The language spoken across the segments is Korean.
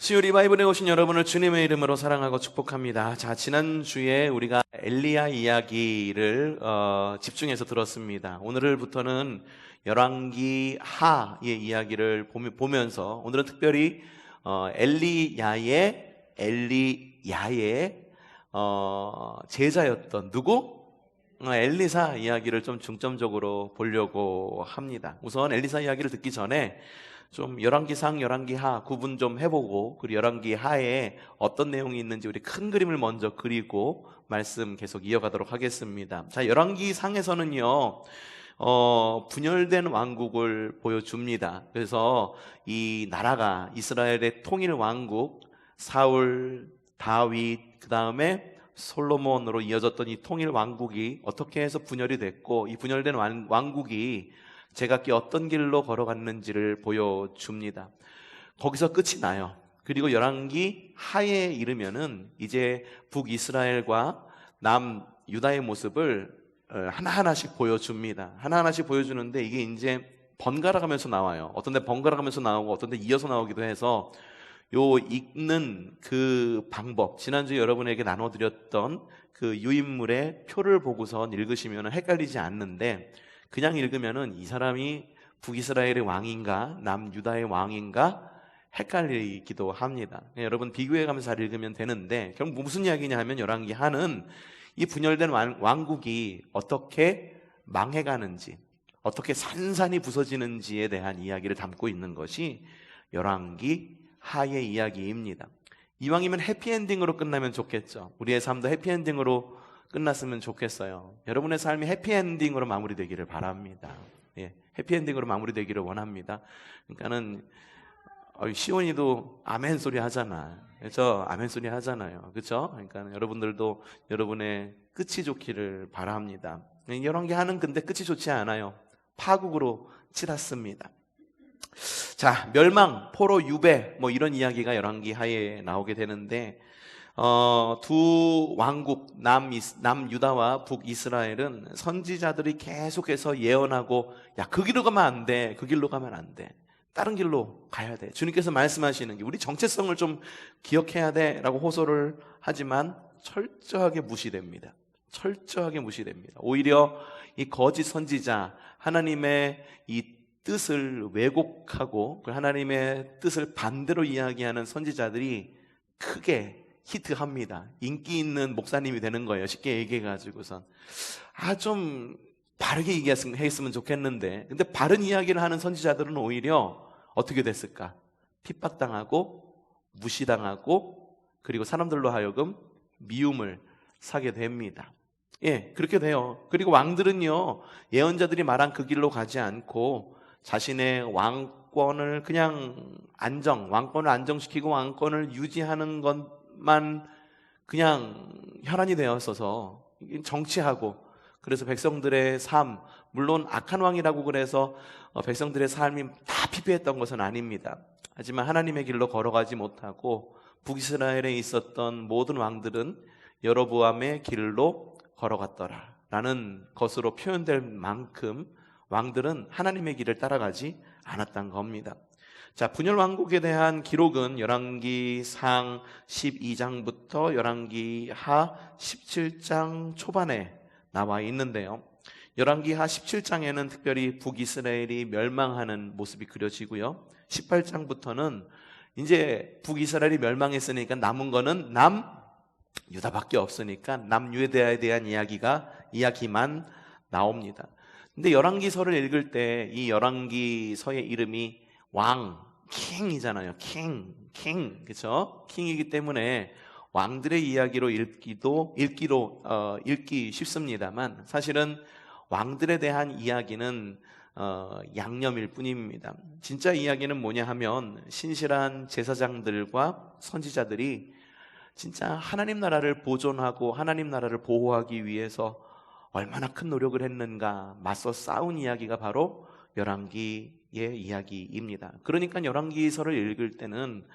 수요 리바이블에 오신 여러분을 주님의 이름으로 사랑하고 축복합니다. 자, 지난주에 우리가 엘리야 이야기를 집중해서 들었습니다. 오늘부터는 열왕기 하의 이야기를 보면서 오늘은 특별히 엘리야의 제자였던 누구? 엘리사 이야기를 좀 중점적으로 보려고 합니다. 우선 엘리사 이야기를 듣기 전에 좀 열왕기상, 열왕기하 구분 좀 해보고, 그리고 열왕기하에 어떤 내용이 있는지 우리 큰 그림을 먼저 그리고 말씀 계속 이어가도록 하겠습니다. 자, 열왕기상에서는요 분열된 왕국을 보여줍니다. 그래서 이 나라가 이스라엘의 통일 왕국, 사울, 다윗, 그 다음에 솔로몬으로 이어졌던 이 통일 왕국이 어떻게 해서 분열이 됐고, 이 분열된 왕국이 제각기 어떤 길로 걸어갔는지를 보여줍니다. 거기서 끝이 나요. 그리고 열왕기 하에 이르면은 이제 북이스라엘과 남유다의 모습을 하나하나씩 보여줍니다. 하나하나씩 보여주는데 이게 이제 번갈아 가면서 나와요. 어떤 데 번갈아 가면서 나오고 어떤 데 이어서 나오기도 해서 요 읽는 그 방법, 지난주에 여러분에게 나눠드렸던 그 유인물의 표를 보고선 읽으시면 헷갈리지 않는데, 그냥 읽으면은 이 사람이 북이스라엘의 왕인가 남유다의 왕인가 헷갈리기도 합니다. 여러분 비교해가면서 잘 읽으면 되는데, 결국 무슨 이야기냐 하면 열왕기 하는 이 분열된 왕국이 어떻게 망해가는지, 어떻게 산산이 부서지는지에 대한 이야기를 담고 있는 것이 열왕기 하의 이야기입니다. 이왕이면 해피엔딩으로 끝나면 좋겠죠. 우리의 삶도 해피엔딩으로 끝났으면 좋겠어요. 여러분의 삶이 해피엔딩으로 마무리되기를 바랍니다. 예, 해피엔딩으로 마무리되기를 원합니다. 그러니까는 시온이도 아멘 소리 하잖아. 그렇죠? 아멘 소리 하잖아요. 그렇죠? 그러니까 여러분들도 여러분의 끝이 좋기를 바랍니다. 열왕기 하는 근데 끝이 좋지 않아요. 파국으로 치닫습니다. 자, 멸망, 포로, 유배, 뭐 이런 이야기가 열왕기 하에 나오게 되는데, 두 왕국 남유다와 북이스라엘은 선지자들이 계속해서 예언하고, 야, 그 길로 가면 안 돼, 그 길로 가면 안 돼, 다른 길로 가야 돼, 주님께서 말씀하시는 게 우리 정체성을 좀 기억해야 돼 라고 호소를 하지만 철저하게 무시됩니다. 철저하게 무시됩니다. 오히려 이 거짓 선지자, 하나님의 이 뜻을 왜곡하고 하나님의 뜻을 반대로 이야기하는 선지자들이 크게 히트합니다. 인기 있는 목사님이 되는 거예요. 쉽게 얘기해가지고선 좀 바르게 얘기했으면 좋겠는데, 근데 바른 이야기를 하는 선지자들은 오히려 어떻게 됐을까? 핍박당하고 무시당하고, 그리고 사람들로 하여금 미움을 사게 됩니다. 예, 그렇게 돼요. 그리고 왕들은요, 예언자들이 말한 그 길로 가지 않고 자신의 왕권을 그냥 왕권을 안정시키고 왕권을 유지하는 것만 그냥 혈안이 되었어서 정치하고, 그래서 백성들의 삶, 물론 악한 왕이라고 그래서 백성들의 삶이 다 피폐했던 것은 아닙니다. 하지만 하나님의 길로 걸어가지 못하고 북이스라엘에 있었던 모든 왕들은 여로보암의 길로 걸어갔더라 라는 것으로 표현될 만큼 왕들은 하나님의 길을 따라가지 않았던 겁니다. 자, 분열 왕국에 대한 기록은 열왕기상 12장부터 열왕기하 17장 초반에 나와 있는데요. 열왕기하 17장에는 특별히 북이스라엘이 멸망하는 모습이 그려지고요. 18장부터는 이제 북이스라엘이 멸망했으니까 남은 거는 남유다밖에 없으니까 남유다에 대한 이야기만 나옵니다. 근데 열왕기서를 읽을 때 이 열왕기서의 이름이 킹이잖아요. king, 그렇죠? 킹이기 때문에 왕들의 이야기로 읽기 쉽습니다만, 사실은 왕들에 대한 이야기는 양념일 뿐입니다. 진짜 이야기는 뭐냐 하면, 신실한 제사장들과 선지자들이 진짜 하나님 나라를 보존하고 하나님 나라를 보호하기 위해서 얼마나 큰 노력을 했는가 맞서 싸운 이야기가 바로 열왕기의 이야기입니다. 그러니까 열왕기서를 읽을 때는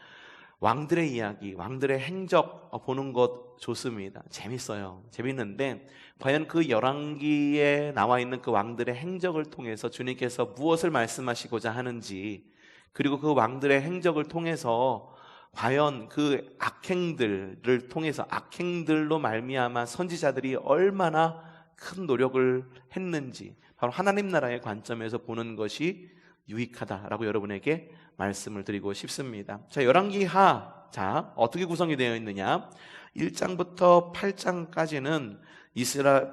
왕들의 이야기, 왕들의 행적 보는 것 좋습니다. 재밌어요. 재밌는데 과연 그 열왕기에 나와 있는 그 왕들의 행적을 통해서 주님께서 무엇을 말씀하시고자 하는지, 그리고 그 왕들의 행적을 통해서 과연 그 악행들을 통해서 악행들로 말미암아 선지자들이 얼마나 큰 노력을 했는지 바로 하나님 나라의 관점에서 보는 것이 유익하다라고 여러분에게 말씀을 드리고 싶습니다. 자, 열왕기하, 자, 어떻게 구성이 되어 있느냐? 1장부터 8장까지는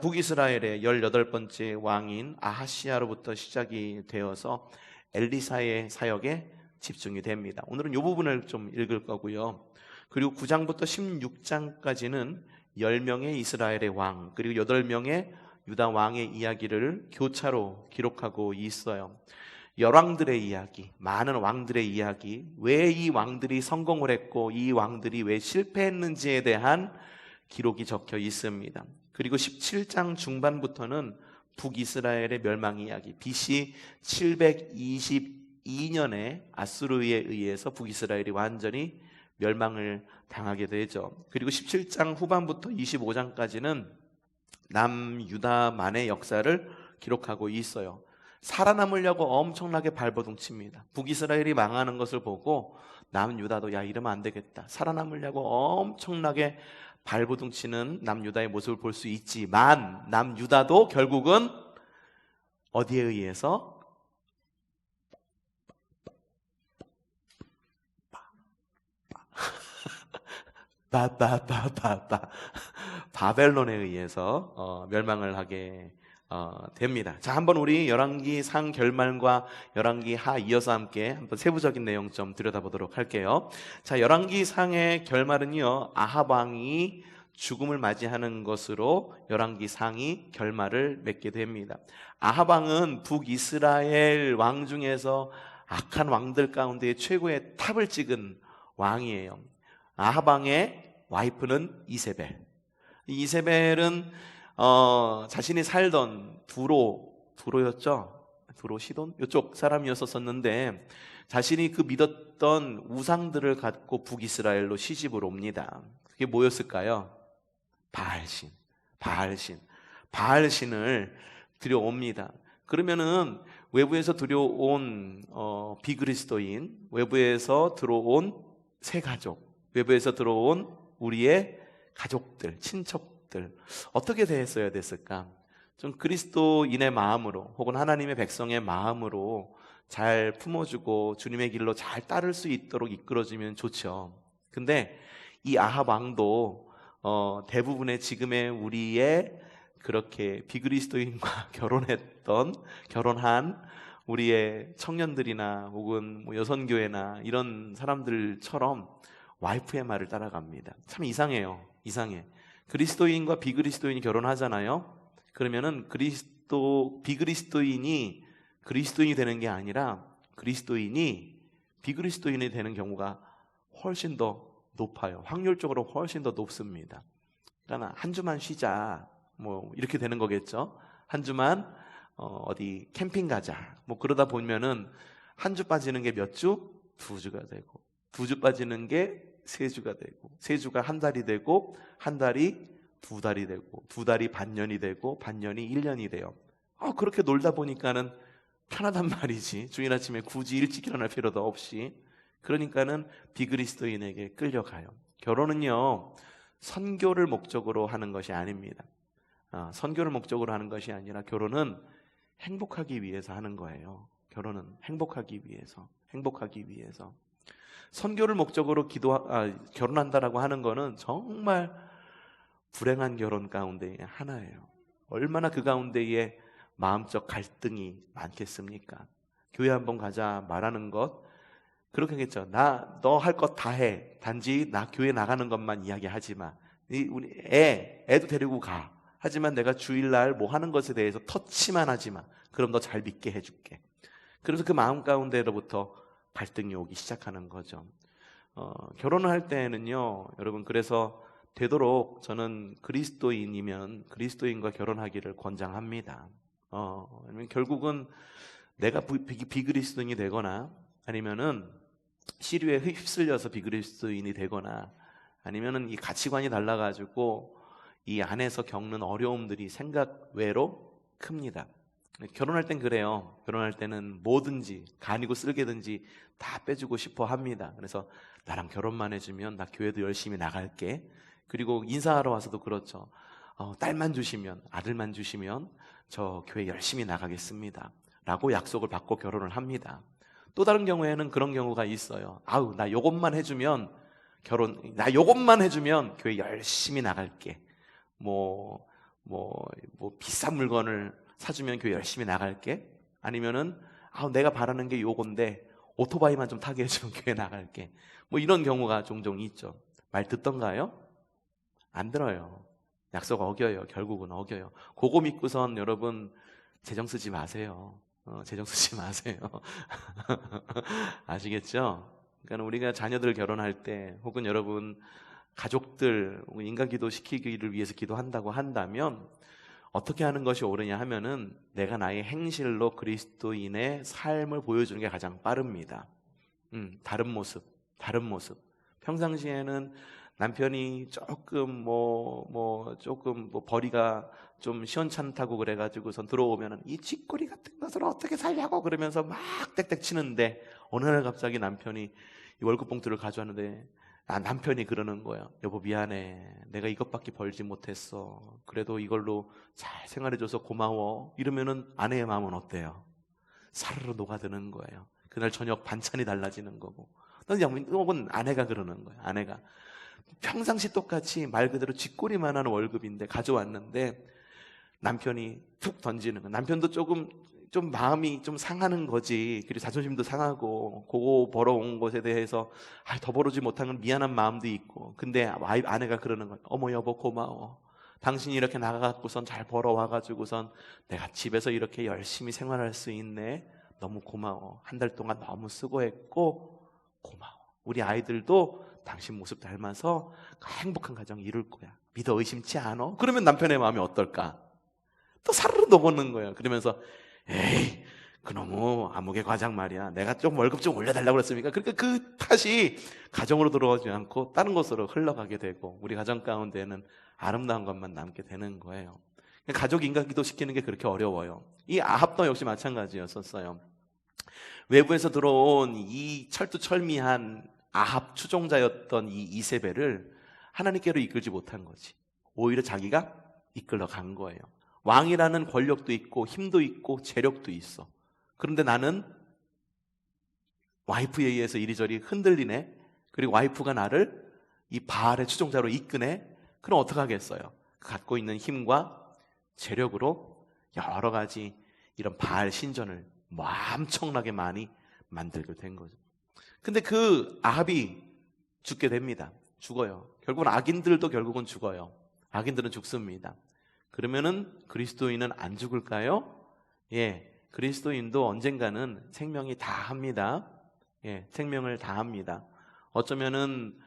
북이스라엘의 18번째 왕인 아하시아로부터 시작이 되어서 엘리사의 사역에 집중이 됩니다. 오늘은 이 부분을 좀 읽을 거고요. 그리고 9장부터 16장까지는 10명의 이스라엘의 왕, 그리고 8명의 유다 왕의 이야기를 교차로 기록하고 있어요. 열왕들의 이야기, 많은 왕들의 이야기, 왜 이 왕들이 성공을 했고 이 왕들이 왜 실패했는지에 대한 기록이 적혀 있습니다. 그리고 17장 중반부터는 북이스라엘의 멸망 이야기, BC 722년에 아수르에 의해서 북이스라엘이 완전히 멸망을 당하게 되죠. 그리고 17장 후반부터 25장까지는 남유다만의 역사를 기록하고 있어요. 살아남으려고 엄청나게 발버둥칩니다. 북이스라엘이 망하는 것을 보고 남유다도 야, 이러면 안 되겠다, 살아남으려고 엄청나게 발버둥치는 남유다의 모습을 볼 수 있지만 남유다도 결국은 어디에 의해서? 바벨론에 의해서 멸망을 하게 됩니다. 자, 한번 우리 열왕기 상 결말과 열왕기 하 이어서 함께 한번 세부적인 내용 좀 들여다보도록 할게요. 자, 열왕기 상의 결말은요, 아합 왕이 죽음을 맞이하는 것으로 열왕기 상이 결말을 맺게 됩니다. 아합 왕은 북이스라엘 왕 중에서 악한 왕들 가운데 최고의 탑을 찍은 왕이에요. 아합 왕의 와이프는 이세벨. 이세벨은 자신이 살던 두로였죠. 두로 시돈 이쪽 사람이었었는데 자신이 그 믿었던 우상들을 갖고 북이스라엘로 시집을 옵니다. 그게 뭐였을까요? 바알신을 들여옵니다. 그러면은 외부에서 들여온 비그리스도인, 외부에서 들어온 새 가족, 외부에서 들어온 우리의 가족들, 친척들 어떻게 대했어야 됐을까? 좀 그리스도인의 마음으로 혹은 하나님의 백성의 마음으로 잘 품어주고 주님의 길로 잘 따를 수 있도록 이끌어주면 좋죠. 근데 이 아합 왕도 대부분의 지금의 우리의 그렇게 비그리스도인과 결혼한 우리의 청년들이나 혹은 뭐 여선교회나 이런 사람들처럼 와이프의 말을 따라갑니다. 참 이상해. 그리스도인과 비그리스도인이 결혼하잖아요. 그러면은 비그리스도인이 그리스도인이 되는 게 아니라 그리스도인이 비그리스도인이 되는 경우가 훨씬 더 높아요. 확률적으로 훨씬 더 높습니다. 그러니까 한 주만 쉬자, 뭐 이렇게 되는 거겠죠. 한 주만 어디 캠핑 가자, 뭐 그러다 보면은 한 주 빠지는 게 몇 주? 2주가 되고, 2주 빠지는 게 3주가 되고, 3주가 한 달이 되고, 한 달이 2달이 되고, 2달이 반년이 되고, 반년이 1년이 돼요. 그렇게 놀다 보니까는 편하단 말이지. 주일 아침에 굳이 일찍 일어날 필요도 없이. 그러니까는 비그리스도인에게 끌려가요. 결혼은요, 선교를 목적으로 하는 것이 아닙니다. 선교를 목적으로 하는 것이 아니라 결혼은 행복하기 위해서 하는 거예요. 결혼은 행복하기 위해서. 선교를 목적으로 결혼한다라고 하는 거는 정말 불행한 결혼 가운데의 하나예요. 얼마나 그 가운데에 마음적 갈등이 많겠습니까? 교회 한번 가자 말하는 것 그렇게 하겠죠. 너 할 것 다 해. 단지 나 교회 나가는 것만 이야기하지 마. 우리 애도 데리고 가. 하지만 내가 주일날 뭐 하는 것에 대해서 터치만 하지 마. 그럼 너 잘 믿게 해줄게. 그래서 그 마음 가운데로부터 갈등이 오기 시작하는 거죠. 결혼을 할 때는요, 여러분, 그래서 되도록 저는 그리스도인이면 그리스도인과 결혼하기를 권장합니다. 결국은 내가 비그리스도인이 되거나 아니면은 시류에 휩쓸려서 비그리스도인이 되거나 아니면은 이 가치관이 달라가지고 이 안에서 겪는 어려움들이 생각 외로 큽니다. 결혼할 땐 그래요. 결혼할 때는 뭐든지 간이고 쓸개든지 다 빼주고 싶어 합니다. 그래서 나랑 결혼만 해주면 나 교회도 열심히 나갈게. 그리고 인사하러 와서도 그렇죠. 딸만 주시면, 아들만 주시면 저 교회 열심히 나가겠습니다 라고 약속을 받고 결혼을 합니다. 또 다른 경우에는 그런 경우가 있어요. 아우, 나 요것만 해주면 나 요것만 해주면 교회 열심히 나갈게. 뭐 비싼 물건을 사주면 교회 열심히 나갈게. 아니면은 내가 바라는 게 요건데 오토바이만 좀 타게 해주면 교회 나갈게. 뭐 이런 경우가 종종 있죠. 말 듣던가요? 안 들어요. 약속 어겨요. 결국은 어겨요. 그거 믿고선 여러분 재정 쓰지 마세요. 재정 쓰지 마세요. 아시겠죠? 그러니까 우리가 자녀들 결혼할 때 혹은 여러분 가족들 인간기도 시키기를 위해서 기도한다고 한다면 어떻게 하는 것이 옳으냐 하면은 내가 나의 행실로 그리스도인의 삶을 보여주는 게 가장 빠릅니다. 다른 모습. 평상시에는 남편이 조금 조금 벌이가 좀 시원찮다고 그래가지고선 들어오면은 이 쥐꼬리 같은 것을 어떻게 살려고 그러면서 막 땡땡 치는데 어느 날 갑자기 남편이 이 월급 봉투를 가져왔는데 남편이 그러는 거야. 여보 미안해. 내가 이것밖에 벌지 못했어. 그래도 이걸로 잘 생활해줘서 고마워. 이러면은 아내의 마음은 어때요? 사르르 녹아드는 거예요. 그날 저녁 반찬이 달라지는 거고. 혹은 아내가 그러는 거예요. 아내가 평상시 똑같이 말 그대로 쥐꼬리만한 월급인데 가져왔는데 남편이 툭 던지는 거예요. 남편도 좀 마음이 좀 상하는 거지. 그리고 자존심도 상하고 그거 벌어온 것에 대해서 더 벌어지 못한 건 미안한 마음도 있고. 근데 아내가 그러는 거예요. 어머 여보 고마워. 당신이 이렇게 나가갖고선 잘 벌어와가지고선 내가 집에서 이렇게 열심히 생활할 수 있네. 너무 고마워. 한 달 동안 너무 수고했고 고마워. 우리 아이들도 당신 모습 닮아서 행복한 가정 이룰 거야. 믿어 의심치 않아? 그러면 남편의 마음이 어떨까? 또 사르르 녹는 거예요. 그러면서 에이 그놈의 아무개 과장 말이야. 내가 좀 월급 좀 올려달라고 그랬습니까? 그러니까 그 탓이 가정으로 들어오지 않고 다른 곳으로 흘러가게 되고 우리 가정 가운데는 아름다운 것만 남게 되는 거예요. 가족 인간기도 시키는 게 그렇게 어려워요. 이 아합도 역시 마찬가지였었어요. 외부에서 들어온 이 철두철미한 아합 추종자였던 이 이세벨을 하나님께로 이끌지 못한 거지. 오히려 자기가 이끌러 간 거예요. 왕이라는 권력도 있고 힘도 있고 재력도 있어. 그런데 나는 와이프에 의해서 이리저리 흔들리네. 그리고 와이프가 나를 이 바알의 추종자로 이끄네. 그럼 어떡하겠어요? 갖고 있는 힘과 재력으로 여러 가지 이런 바알 신전을 엄청나게 많이 만들게 된 거죠. 근데 그 아합이 죽게 됩니다. 죽어요. 결국은 악인들도 결국은 죽어요. 악인들은 죽습니다. 그러면은 그리스도인은 안 죽을까요? 예, 그리스도인도 언젠가는 생명이 다합니다. 예, 생명을 다합니다. 어쩌면은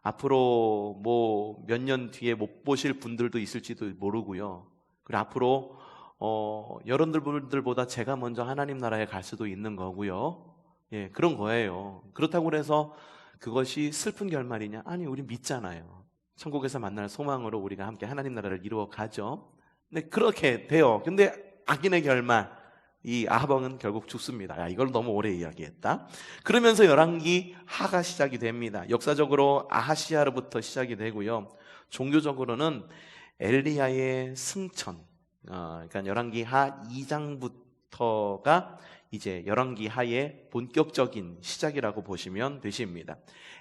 앞으로 몇 년 뒤에 못 보실 분들도 있을지도 모르고요. 그리고 앞으로 여러분들보다 제가 먼저 하나님 나라에 갈 수도 있는 거고요. 예, 그런 거예요. 그렇다고 해서 그것이 슬픈 결말이냐? 아니, 우리 믿잖아요. 천국에서 만날 소망으로 우리가 함께 하나님 나라를 이루어 가죠. 근데 그렇게 돼요. 근데 악인의 결말, 이 아합왕은 결국 죽습니다. 야, 이걸 너무 오래 이야기했다. 그러면서 열왕기 하가 시작이 됩니다. 역사적으로 아하시아로부터 시작이 되고요. 종교적으로는 엘리야의 승천, 그러니까 열왕기 하 2장부터가 이제 열왕기 하의 본격적인 시작이라고 보시면 되십니다.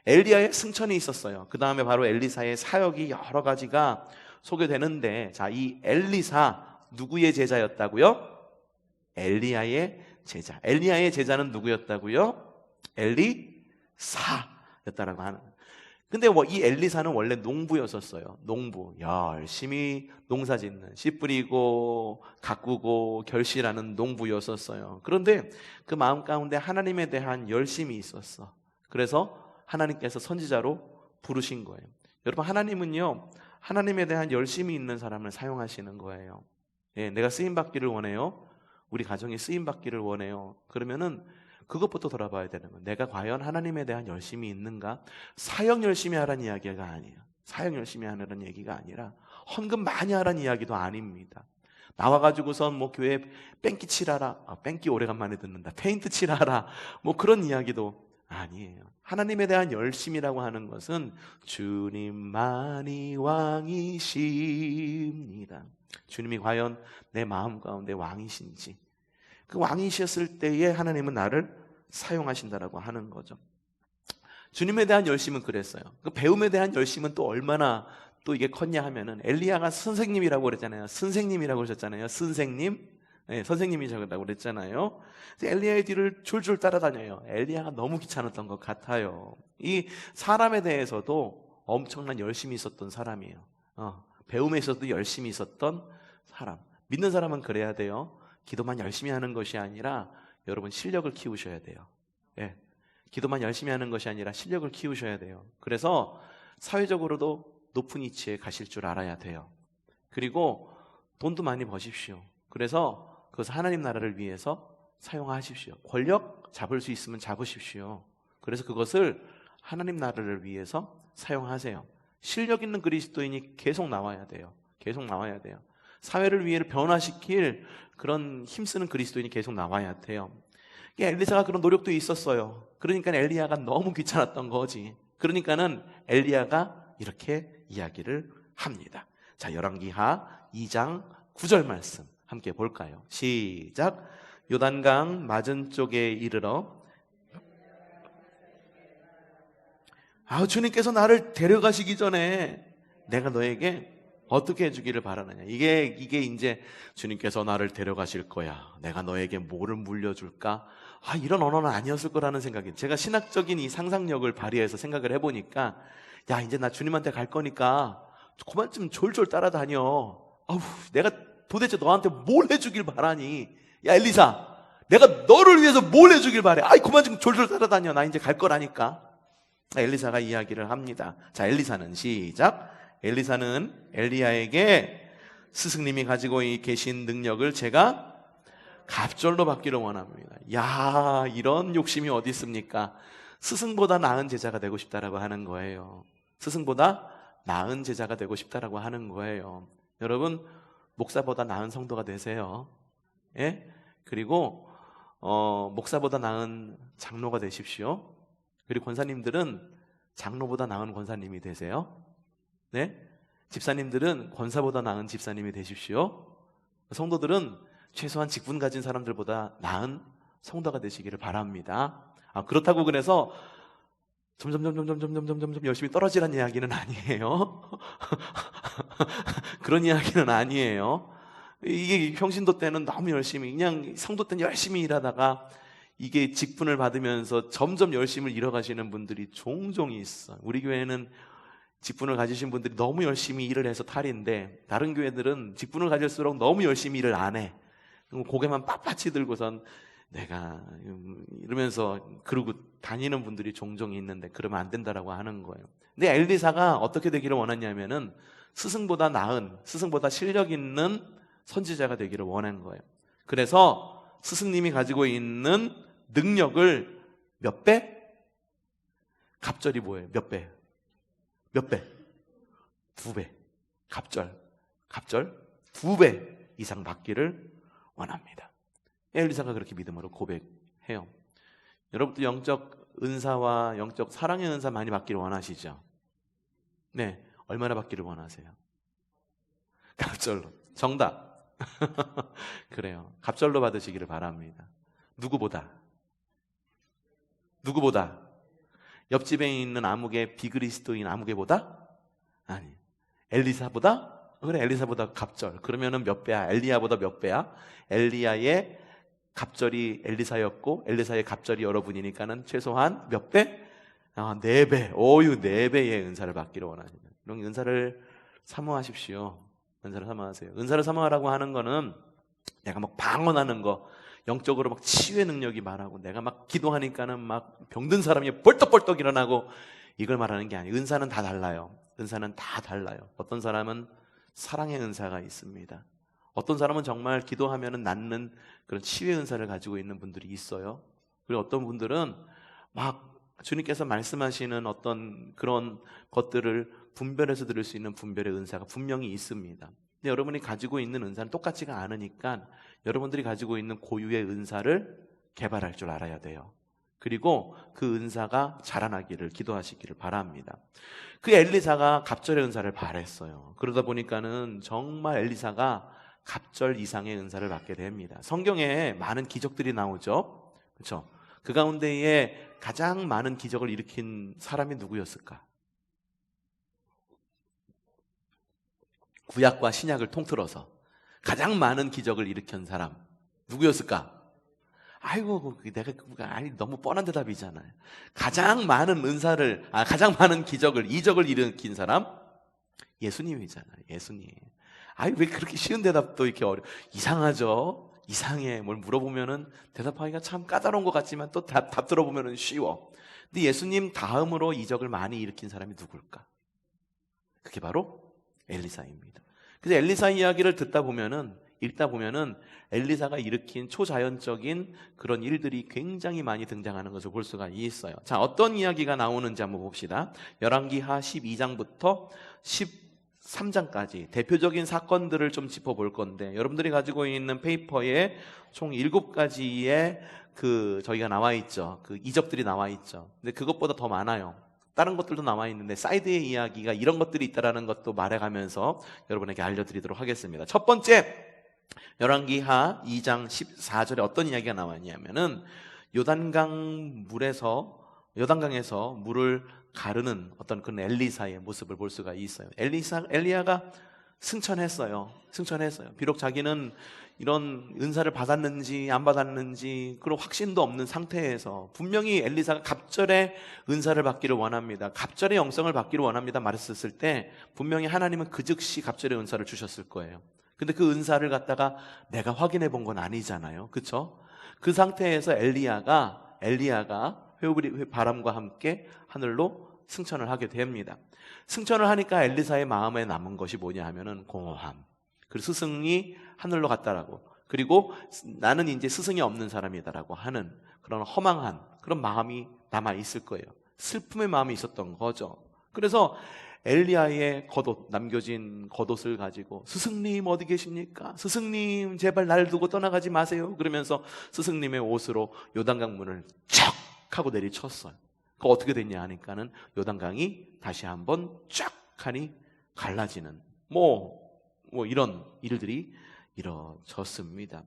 엘리야의 승천이 있었어요. 그 다음에 바로 엘리사의 사역이 여러 가지가 소개되는데, 자, 이 엘리사 누구의 제자였다고요? 엘리야의 제자. 엘리야의 제자는 누구였다고요? 엘리사였다라고 하는. 근데 이 엘리사는 원래 농부였었어요. 농부. 열심히 농사 짓는, 씨 뿌리고 가꾸고 결실하는 농부였었어요. 그런데 그 마음 가운데 하나님에 대한 열심이 있었어. 그래서 하나님께서 선지자로 부르신 거예요. 여러분, 하나님은요, 하나님에 대한 열심이 있는 사람을 사용하시는 거예요. 예, 내가 쓰임받기를 원해요. 우리 가정이 쓰임받기를 원해요. 그러면은 그것부터 돌아봐야 되는 거예요. 내가 과연 하나님에 대한 열심이 있는가? 사역 열심히 하라는 이야기가 아니에요. 사역 열심히 하라는 얘기가 아니라 헌금 많이 하라는 이야기도 아닙니다. 나와가지고선 뭐 교회 뺑기 칠하라, 뺑기 오래간만에 듣는다, 페인트 칠하라, 뭐 그런 이야기도 아니에요. 하나님에 대한 열심이라고 하는 것은 주님만이 왕이십니다. 주님이 과연 내 마음 가운데 왕이신지, 그 왕이셨을 때에 하나님은 나를 사용하신다라고 하는 거죠. 주님에 대한 열심은 그랬어요. 그 배움에 대한 열심은 또 얼마나 또 이게 컸냐 하면은, 엘리야가 선생님이라고 그랬잖아요. 선생님이라고 그러셨잖아요. 선생님, 네, 선생님이라고 그랬잖아요. 엘리야의 뒤를 줄줄 따라다녀요. 엘리야가 너무 귀찮았던 것 같아요. 이 사람에 대해서도 엄청난 열심이 있었던 사람이에요. 배움에 있어서도 열심히 있었던 사람. 믿는 사람은 그래야 돼요. 기도만 열심히 하는 것이 아니라 여러분 실력을 키우셔야 돼요. 예. 기도만 열심히 하는 것이 아니라 실력을 키우셔야 돼요. 그래서 사회적으로도 높은 위치에 가실 줄 알아야 돼요. 그리고 돈도 많이 버십시오. 그래서 그것을 하나님 나라를 위해서 사용하십시오. 권력 잡을 수 있으면 잡으십시오. 그래서 그것을 하나님 나라를 위해서 사용하세요. 실력 있는 그리스도인이 계속 나와야 돼요. 계속 나와야 돼요. 사회를 위해 변화시킬 그런 힘쓰는 그리스도인이 계속 나와야 돼요. 엘리사가 그런 노력도 있었어요. 그러니까 엘리야가 너무 귀찮았던 거지. 그러니까는 엘리야가 이렇게 이야기를 합니다. 자, 열왕기하 2장 9절 말씀 함께 볼까요? 시작. 요단강 맞은 쪽에 이르러, 주님께서 나를 데려가시기 전에 내가 너에게 어떻게 해주기를 바라느냐. 이게 이제 주님께서 나를 데려가실 거야. 내가 너에게 뭐를 물려줄까? 이런 언어는 아니었을 거라는 생각이, 제가 신학적인 이 상상력을 발휘해서 생각을 해보니까, 야, 이제 나 주님한테 갈 거니까 그만 좀 졸졸 따라다녀. 내가 도대체 너한테 뭘 해주길 바라니? 야, 엘리사, 내가 너를 위해서 뭘 해주길 바래? 그만 좀 졸졸 따라다녀. 나 이제 갈 거라니까. 엘리사가 이야기를 합니다. 자, 엘리사는 시작. 엘리사는 엘리야에게 스승님이 가지고 계신 능력을 제가 갑절로 받기를 원합니다. 야, 이런 욕심이 어디 있습니까? 스승보다 나은 제자가 되고 싶다라고 하는 거예요. 스승보다 나은 제자가 되고 싶다라고 하는 거예요. 여러분, 목사보다 나은 성도가 되세요. 예? 그리고 목사보다 나은 장로가 되십시오. 그리고 권사님들은 장로보다 나은 권사님이 되세요. 네? 집사님들은 권사보다 나은 집사님이 되십시오. 성도들은 최소한 직분 가진 사람들보다 나은 성도가 되시기를 바랍니다. 그렇다고 그래서 점점 열심히 떨어지라는 이야기는 아니에요. 그런 이야기는 아니에요. 이게 평신도 때는 너무 열심히, 그냥 성도 때는 열심히 일하다가 이게 직분을 받으면서 점점 열심을 잃어가시는 분들이 종종 있어. 우리 교회는 직분을 가지신 분들이 너무 열심히 일을 해서 탈인데, 다른 교회들은 직분을 가질수록 너무 열심히 일을 안 해. 고개만 빳빳이 들고선 내가 이러면서 그러고 다니는 분들이 종종 있는데, 그러면 안 된다라고 하는 거예요. 근데 엘리사가 어떻게 되기를 원했냐면은 스승보다 나은, 스승보다 실력 있는 선지자가 되기를 원한 거예요. 그래서 스승님이 가지고 있는 능력을 몇 배? 갑절이 뭐예요? 몇 배? 몇 배? 2배. 갑절 2배 이상 받기를 원합니다. 엘리사가 그렇게 믿음으로 고백해요. 여러분도 영적 은사와 영적 사랑의 은사 많이 받기를 원하시죠? 네, 얼마나 받기를 원하세요? 갑절로. 정답. 그래요. 갑절로 받으시기를 바랍니다. 누구보다? 옆집에 있는 아무개, 비그리스도인 아무개보다? 아니. 엘리사보다? 그래, 엘리사보다 갑절. 그러면은 몇 배야? 엘리야보다 몇 배야? 엘리야의 갑절이 엘리사였고 엘리사의 갑절이 여러분이니까는 최소한 몇 배? 4배. 4배의 은사를 받기를 원하십니다. 이런 은사를 사모하십시오. 은사를 사모하세요. 은사를 사모하라고 하는 거는 내가 막 방언하는 거, 영적으로 막 치유의 능력이 말하고, 내가 막 기도하니까는 막 병든 사람이 벌떡벌떡 일어나고, 이걸 말하는 게 아니에요. 은사는 다 달라요. 은사는 다 달라요. 어떤 사람은 사랑의 은사가 있습니다. 어떤 사람은 정말 기도하면은 낫는 그런 치유의 은사를 가지고 있는 분들이 있어요. 그리고 어떤 분들은 막 주님께서 말씀하시는 어떤 그런 것들을 분별해서 들을 수 있는 분별의 은사가 분명히 있습니다. 근데 여러분이 가지고 있는 은사는 똑같지가 않으니까 여러분들이 가지고 있는 고유의 은사를 개발할 줄 알아야 돼요. 그리고 그 은사가 자라나기를 기도하시기를 바랍니다. 그 엘리사가 갑절의 은사를 바랬어요. 그러다 보니까는 정말 엘리사가 갑절 이상의 은사를 받게 됩니다. 성경에 많은 기적들이 나오죠. 그렇죠? 그 가운데에 가장 많은 기적을 일으킨 사람이 누구였을까? 구약과 신약을 통틀어서 가장 많은 기적을 일으킨 사람 누구였을까? 아이고, 아니, 너무 뻔한 대답이잖아요. 가장 많은 가장 많은 기적을, 이적을 일으킨 사람? 예수님이잖아요. 예수님. 아니, 왜 그렇게 쉬운 대답도 이렇게 이상하죠? 이상해. 뭘 물어보면은 대답하기가 참 까다로운 것 같지만 또 답 들어보면은 쉬워. 근데 예수님 다음으로 이적을 많이 일으킨 사람이 누굴까? 그게 바로 엘리사입니다. 그래서 엘리사 이야기를 읽다 보면은 엘리사가 일으킨 초자연적인 그런 일들이 굉장히 많이 등장하는 것을 볼 수가 있어요. 자, 어떤 이야기가 나오는지 한번 봅시다. 열왕기하 12장부터 13장까지 대표적인 사건들을 좀 짚어볼 건데, 여러분들이 가지고 있는 페이퍼에 총 7가지의 저희가 나와 있죠. 그 이적들이 나와 있죠. 근데 그것보다 더 많아요. 다른 것들도 나와 있는데 사이드의 이야기가 이런 것들이 있다라는 것도 말해가면서 여러분에게 알려드리도록 하겠습니다. 첫 번째, 열왕기하 2장 14절에 어떤 이야기가 나왔냐면은 요단강에서 물을 가르는 어떤 그런 엘리사의 모습을 볼 수가 있어요. 엘리야가 승천했어요. 비록 자기는 이런 은사를 받았는지 안 받았는지 그런 확신도 없는 상태에서 분명히 엘리사가 갑절의 은사를 받기를 원합니다. 갑절의 영성을 받기를 원합니다 말했었을 때 분명히 하나님은 그 즉시 갑절의 은사를 주셨을 거예요. 근데 그 은사를 갖다가 내가 확인해 본 건 아니잖아요. 그렇죠? 그 상태에서 엘리야가 바람과 함께 하늘로 승천을 하게 됩니다. 승천을 하니까 엘리사의 마음에 남은 것이 뭐냐 하면은 공허함. 그리고 스승이 하늘로 갔다라고. 그리고 나는 이제 스승이 없는 사람이다라고 하는 그런 허망한 그런 마음이 남아 있을 거예요. 슬픔의 마음이 있었던 거죠. 그래서 엘리야의 남겨진 겉옷을 가지고 스승님 어디 계십니까? 스승님 제발 날 두고 떠나가지 마세요. 그러면서 스승님의 옷으로 요단강 문을 쫙 하고 내리쳤어요. 그 어떻게 됐냐 하니까는 요단강이 다시 한번 쫙 하니 갈라지는 이런 일들이 이루어졌습니다.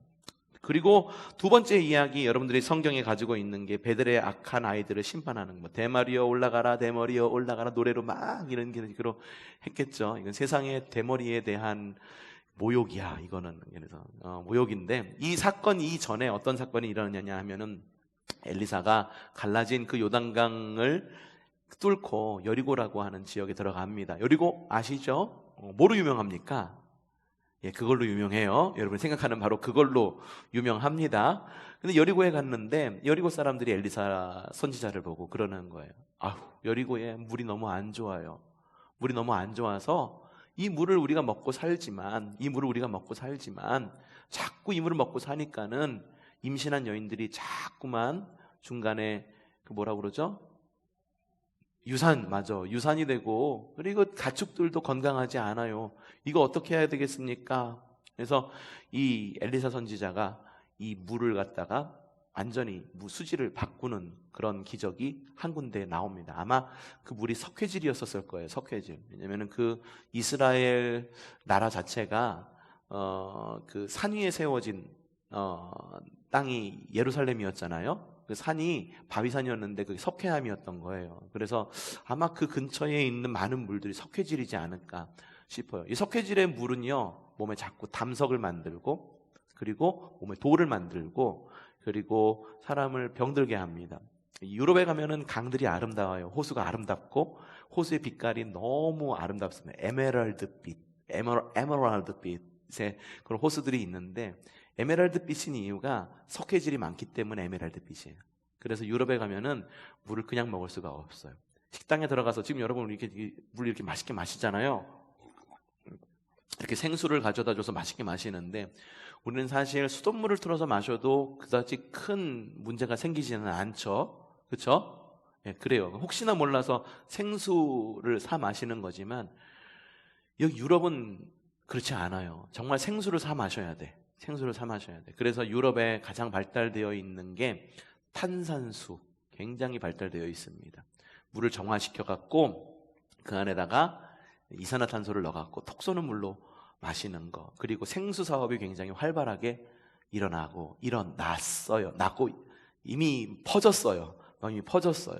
그리고 두 번째 이야기, 여러분들이 성경에 가지고 있는 게 베들의 악한 아이들을 심판하는 것. 대머리여 올라가라, 대머리여 올라가라, 노래로 막 이런 식으로 했겠죠. 이건 세상의 대머리에 대한 모욕이야. 이거는 그래서 모욕인데, 이 사건 이전에 어떤 사건이 일어났냐 하면은 엘리사가 갈라진 그 요단강을 뚫고 여리고라고 하는 지역에 들어갑니다. 여리고 아시죠? 뭐로 유명합니까? 예, 그걸로 유명해요. 여러분이 생각하는 바로 그걸로 유명합니다. 근데 여리고에 갔는데 여리고 사람들이 엘리사 선지자를 보고 그러는 거예요. 여리고에 물이 너무 안 좋아요. 물이 너무 안 좋아서 이 물을 우리가 먹고 살지만 자꾸 이 물을 먹고 사니까는 임신한 여인들이 자꾸만 중간에 뭐라고 그러죠? 유산이 되고, 그리고 가축들도 건강하지 않아요. 이거 어떻게 해야 되겠습니까? 그래서 이 엘리사 선지자가 이 물을 갖다가 완전히 수지를 바꾸는 그런 기적이 한 군데 나옵니다. 아마 그 물이 석회질이었을 거예요. 석회질. 왜냐면은 그 이스라엘 나라 자체가 그 산 위에 세워진 땅이 예루살렘이었잖아요. 그 산이 바위산이었는데 그게 석회암이었던 거예요. 그래서 아마 그 근처에 있는 많은 물들이 석회질이지 않을까 싶어요. 이 석회질의 물은요, 몸에 자꾸 담석을 만들고, 그리고 몸에 돌을 만들고, 그리고 사람을 병들게 합니다. 유럽에 가면은 강들이 아름다워요. 호수가 아름답고, 호수의 빛깔이 너무 아름답습니다. 에메랄드빛의 그런 호수들이 있는데, 에메랄드빛인 이유가 석회질이 많기 때문에 에메랄드빛이에요. 그래서 유럽에 가면은 물을 그냥 먹을 수가 없어요. 식당에 들어가서 지금 여러분 물 이렇게 맛있게 마시잖아요. 이렇게 생수를 가져다 줘서 맛있게 마시는데, 우리는 사실 수돗물을 틀어서 마셔도 그다지 큰 문제가 생기지는 않죠. 그렇죠? 예, 그래요. 혹시나 몰라서 생수를 사 마시는 거지만, 여기 유럽은 그렇지 않아요. 정말 생수를 사 마셔야 돼. 생수를 사 마셔야 돼. 그래서 유럽에 가장 발달되어 있는 게 탄산수, 굉장히 발달되어 있습니다. 물을 정화시켜 갖고 그 안에다가 이산화탄소를 넣어 갖고 톡 쏘는 물로 마시는 거. 그리고 생수 사업이 굉장히 활발하게 일어났어요. 났고 이미 퍼졌어요. 이미 퍼졌어요.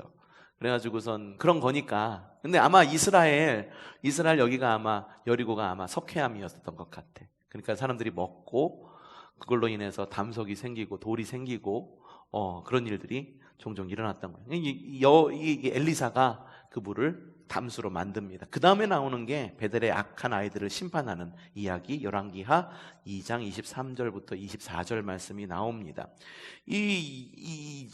그래가지고선 그런 거니까. 근데 아마 이스라엘 여기가 아마 여리고가 아마 석회암이었던 것 같아. 그러니까 사람들이 먹고 그걸로 인해서 담석이 생기고 돌이 생기고 그런 일들이 종종 일어났던 거예요. 이 엘리사가 그 물을 담수로 만듭니다. 그 다음에 나오는 게 베델의 악한 아이들을 심판하는 이야기, 열왕기하 2장 23절부터 24절 말씀이 나옵니다. 이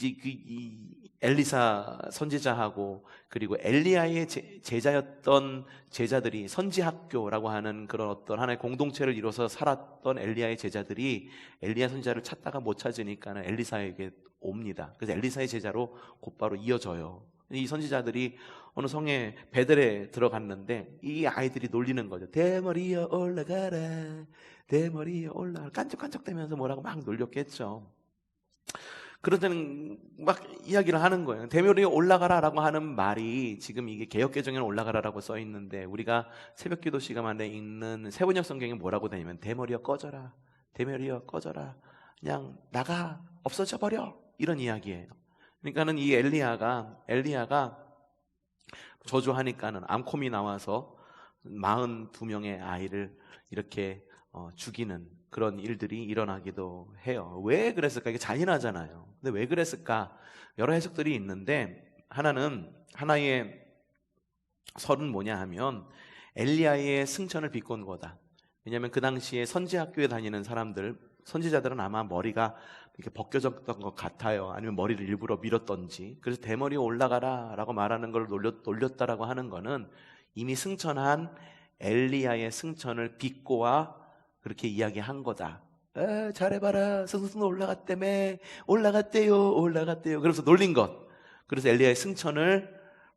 엘리사 선지자하고 그리고 엘리야의 제자였던 제자들이 선지학교라고 하는 그런 어떤 하나의 공동체를 이뤄서 살았던 엘리야의 제자들이 엘리야 선지자를 찾다가 못 찾으니까 엘리사에게 옵니다. 그래서 엘리사의 제자로 곧바로 이어져요. 이 선지자들이 어느 성에 베델에 들어갔는데 이 아이들이 놀리는 거죠. 대머리여 올라가라, 대머리여 올라가라, 깐족깐족대면서 뭐라고 막 놀렸겠죠. 그럴 때는 막 이야기를 하는 거예요. 대머리여 올라가라라고 하는 말이 지금 이게 개역개정에는 올라가라라고 써 있는데 우리가 새벽기도 시간만에 읽는 세번역 성경에 뭐라고 되냐면 대머리여 꺼져라, 대머리여 꺼져라, 그냥 나가, 없어져 버려, 이런 이야기예요. 그러니까는 이 엘리야가 저주하니까는 암콤이 나와서 42명의 아이를 이렇게 죽이는 그런 일들이 일어나기도 해요. 왜 그랬을까? 이게 잔인하잖아요. 근데 왜 그랬을까? 여러 해석들이 있는데 하나의 설은 뭐냐 하면 엘리야의 승천을 비꼰 거다. 왜냐하면 그 당시에 선지학교에 다니는 선지자들은 아마 머리가 이렇게 벗겨졌던 것 같아요. 아니면 머리를 일부러 밀었던지. 그래서 대머리 올라가라 라고 말하는 걸 놀렸다라고 하는 거는 이미 승천한 엘리야의 승천을 비꼬아 그렇게 이야기한 거다. 잘해봐라, 승승 올라갔대요. 그래서 놀린 것. 그래서 엘리야의 승천을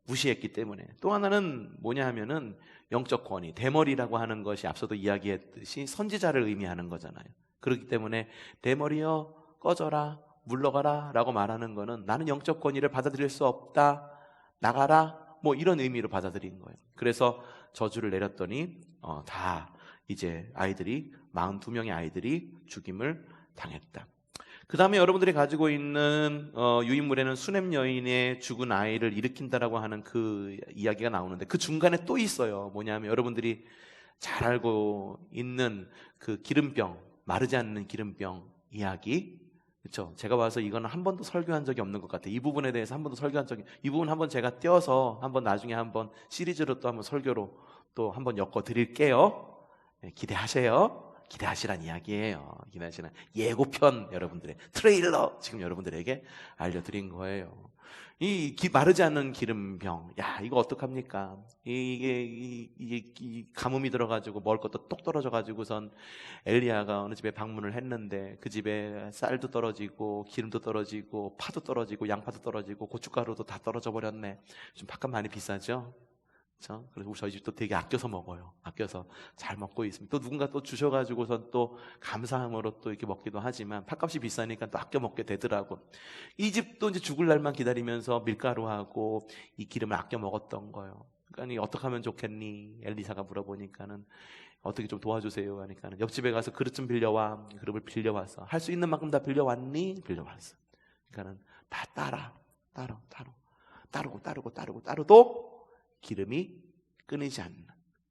무시했기 때문에. 또 하나는 뭐냐 하면은 영적 권위, 대머리라고 하는 것이 앞서도 이야기했듯이 선지자를 의미하는 거잖아요. 그렇기 때문에 대머리여 꺼져라, 물러가라 라고 말하는 거는 나는 영적 권위를 받아들일 수 없다, 나가라, 뭐 이런 의미로 받아들인 거예요. 그래서 저주를 내렸더니 다 이제 42명의 아이들이 죽임을 당했다. 그 다음에 여러분들이 가지고 있는 유인물에는 수넴 여인의 죽은 아이를 일으킨다라고 하는 그 이야기가 나오는데 그 중간에 또 있어요. 뭐냐면 여러분들이 잘 알고 있는 그 기름병, 마르지 않는 기름병 이야기. 그렇죠? 제가 와서 이거는 한 번도 설교한 적이 없는 것 같아요. 이 부분에 대해서 한 번도 설교한 적이, 이 부분 한번 제가 떼어서 한번 나중에 한번 시리즈로 또 한번 설교로 또 한번 엮어 드릴게요. 네, 기대하시란 이야기예요. 기대하시란 예고편, 여러분들의 트레일러 지금 여러분들에게 알려드린 거예요. 이 마르지 않는 기름병, 야 이거 어떡합니까? 이게 가뭄이 들어가지고 먹을 것도 똑 떨어져가지고선 엘리야가 어느 집에 방문을 했는데 그 집에 쌀도 떨어지고 기름도 떨어지고 파도 떨어지고 양파도 떨어지고 고춧가루도 다 떨어져 버렸네. 지금 팥값 많이 비싸죠? 그렇죠? 그래서 저희 집도 되게 아껴서 먹어요. 아껴서 잘 먹고 있습니다. 또 누군가 또 주셔가지고선 또 감사함으로 또 이렇게 먹기도 하지만 팥값이 비싸니까 또 아껴 먹게 되더라고. 이 집도 이제 죽을 날만 기다리면서 밀가루하고 이 기름을 아껴 먹었던 거예요. 그러니까 어떻게 하면 좋겠니? 엘리사가 물어보니까는 어떻게 좀 도와주세요 하니까는 옆집에 가서 그릇 좀 빌려와. 그릇을 빌려와서 할 수 있는 만큼 다 빌려왔니? 빌려왔어. 그러니까는 다 따르고 기름이 끊이지 않는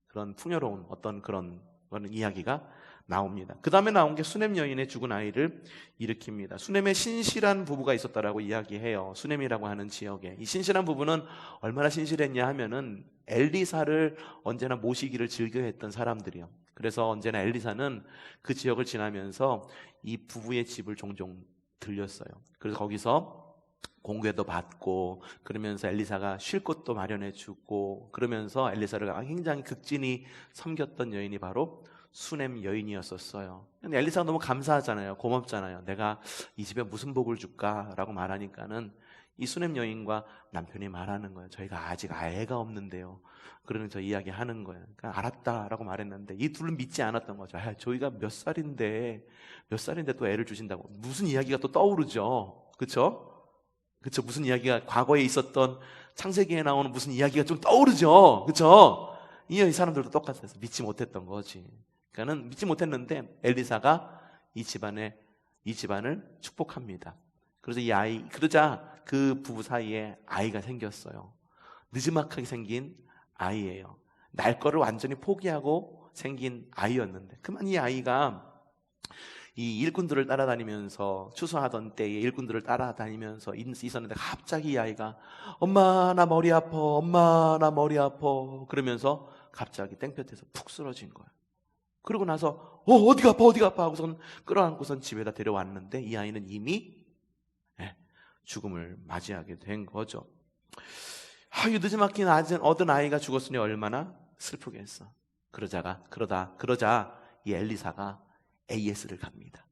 그런 풍요로운 어떤 그런 이야기가 나옵니다. 그 다음에 나온 게 수넴 여인의 죽은 아이를 일으킵니다. 수넴에 신실한 부부가 있었다라고 이야기해요. 수넴이라고 하는 지역에. 이 신실한 부부는 얼마나 신실했냐 하면은 엘리사를 언제나 모시기를 즐겨했던 사람들이요. 그래서 언제나 엘리사는 그 지역을 지나면서 이 부부의 집을 종종 들렸어요. 그래서 거기서 공개도 받고 그러면서 엘리사가 쉴 곳도 마련해 주고 그러면서 엘리사를 굉장히 극진히 섬겼던 여인이 바로 수넴 여인이었었어요. 근데 엘리사가 너무 감사하잖아요. 고맙잖아요. 내가 이 집에 무슨 복을 줄까라고 말하니까는 이 수넴 여인과 남편이 말하는 거예요. 저희가 아직 애가 없는데요. 그러면서 이야기하는 거예요. 그러니까 알았다라고 말했는데 이 둘은 믿지 않았던 거죠. 저희가 몇 살인데 또 애를 주신다고. 무슨 이야기가 또 떠오르죠. 그렇죠? 그렇죠. 무슨 이야기가 과거에 있었던 창세기에 나오는 무슨 이야기가 좀 떠오르죠. 그렇죠? 이 사람들도 똑같아서 믿지 못했던 거지. 그러니까는 믿지 못했는데 엘리사가 이 집안을 축복합니다. 그래서 그러자 그 부부 사이에 아이가 생겼어요. 느지막하게 생긴 아이예요. 날 거를 완전히 포기하고 생긴 아이였는데, 그만 이 아이가 이 일꾼들을 따라다니면서, 추수하던 때에 일꾼들을 따라다니면서 있었는데, 갑자기 이 아이가 엄마 나 머리 아파, 엄마 나 머리 아파 그러면서 갑자기 땡볕에서 푹 쓰러진 거예요. 그러고 나서 어디가 아파 하고선 끌어안고선 집에다 데려왔는데 이 아이는 이미 죽음을 맞이하게 된 거죠. 이 늦지막힌 얻은 아이가 죽었으니 얼마나 슬프겠어. 그러자 이 엘리사가 AS를 갑니다.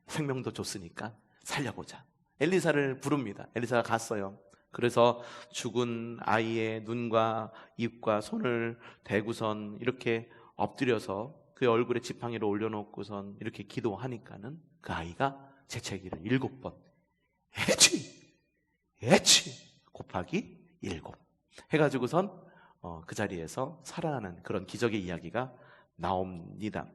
생명도 줬으니까 살려보자. 엘리사를 부릅니다. 엘리사가 갔어요. 그래서 죽은 아이의 눈과 입과 손을 대고선 이렇게 엎드려서 그 얼굴에 지팡이를 올려놓고선 이렇게 기도하니까는 그 아이가 재채기를 7번 에치 곱하기 7 해가지고선 그 자리에서 살아나는 그런 기적의 이야기가 나옵니다.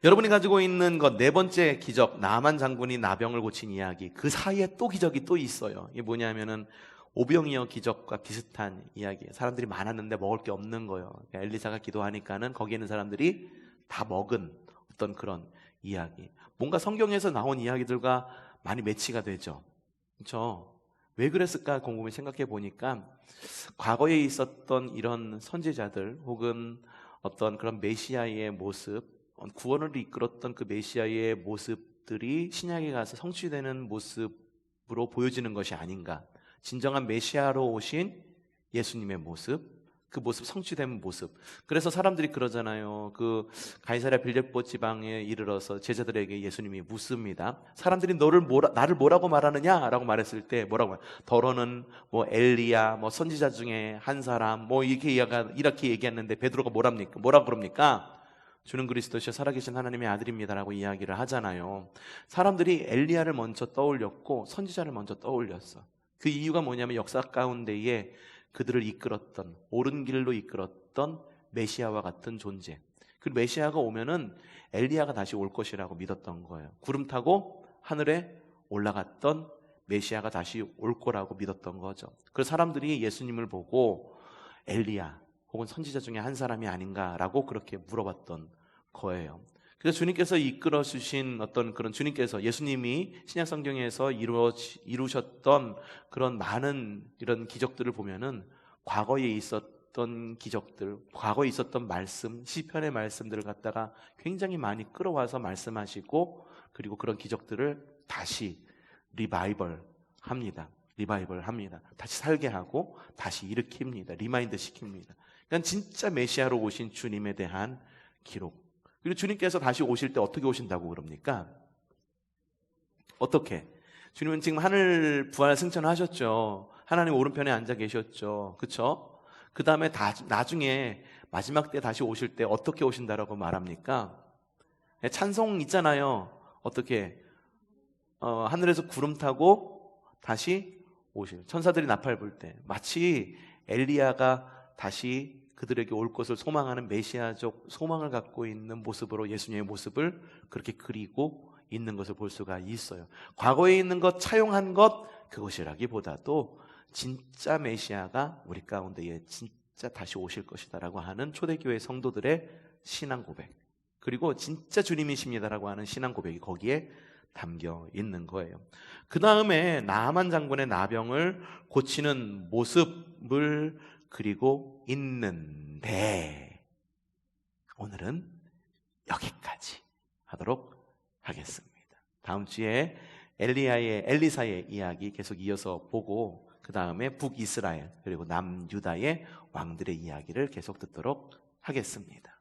여러분이 가지고 있는 것 네 번째 기적, 나만 장군이 나병을 고친 이야기, 그 사이에 또 기적이 또 있어요. 이게 뭐냐면은 오병이어 기적과 비슷한 이야기예요. 사람들이 많았는데 먹을 게 없는 거예요. 그러니까 엘리사가 기도하니까는 거기에 있는 사람들이 다 먹은 어떤 그런 이야기. 뭔가 성경에서 나온 이야기들과 많이 매치가 되죠. 그렇죠? 왜 그랬을까 곰곰이 생각해 보니까 과거에 있었던 이런 선지자들 혹은 어떤 그런 메시아의 모습, 구원을 이끌었던 그 메시아의 모습들이 신약에 가서 성취되는 모습으로 보여지는 것이 아닌가. 진정한 메시아로 오신 예수님의 모습, 그 모습, 성취된 모습. 그래서 사람들이 그러잖아요. 그 가이사랴 빌립보 지방에 이르러서 제자들에게 예수님이 묻습니다. 사람들이 나를 뭐라고 말하느냐? 라고 말했을 때 뭐라고 말해요? 더러는 엘리야, 선지자 중에 한 사람, 이렇게 얘기했는데 베드로가 뭐라고 그럽니까? 주는 그리스도시여 살아계신 하나님의 아들입니다라고 이야기를 하잖아요. 사람들이 엘리야를 먼저 떠올렸고 선지자를 먼저 떠올렸어. 그 이유가 뭐냐면 역사 가운데에 그들을 이끌었던, 옳은 길로 이끌었던 메시아와 같은 존재. 그 메시아가 오면은 엘리야가 다시 올 것이라고 믿었던 거예요. 구름 타고 하늘에 올라갔던 메시아가 다시 올 거라고 믿었던 거죠. 그래서 사람들이 예수님을 보고 엘리야 혹은 선지자 중에 한 사람이 아닌가라고 그렇게 물어봤던 거예요. 그래서 주님께서 이끌어 주신 어떤 그런 주님께서 예수님이 신약 성경에서 이루셨던 그런 많은 이런 기적들을 보면은 과거에 있었던 기적들, 과거에 있었던 말씀, 시편의 말씀들을 갖다가 굉장히 많이 끌어와서 말씀하시고 그리고 그런 기적들을 다시 리바이벌 합니다. 다시 살게 하고 다시 일으킵니다. 리마인드 시킵니다. 그러니까 진짜 메시아로 오신 주님에 대한 기록. 그리고 주님께서 다시 오실 때 어떻게 오신다고 그럽니까? 어떻게? 주님은 지금 하늘 부활 승천하셨죠. 하나님 오른편에 앉아 계셨죠. 그렇죠? 그 다음에 나중에 마지막 때 다시 오실 때 어떻게 오신다라고 말합니까? 찬송 있잖아요. 어떻게? 하늘에서 구름 타고 다시 오실. 천사들이 나팔 불 때 마치 엘리야가 다시 그들에게 올 것을 소망하는 메시아적 소망을 갖고 있는 모습으로 예수님의 모습을 그렇게 그리고 있는 것을 볼 수가 있어요. 과거에 있는 것, 차용한 것, 그것이라기보다도 진짜 메시아가 우리 가운데에 진짜 다시 오실 것이다라고 하는 초대교회 성도들의 신앙 고백, 그리고 진짜 주님이십니다라고 하는 신앙 고백이 거기에 담겨 있는 거예요. 그 다음에 나아만 장군의 나병을 고치는 모습을 그리고 있는데 오늘은 여기까지 하도록 하겠습니다. 다음 주에 엘리사의 이야기 계속 이어서 보고 그 다음에 북이스라엘 그리고 남유다의 왕들의 이야기를 계속 듣도록 하겠습니다.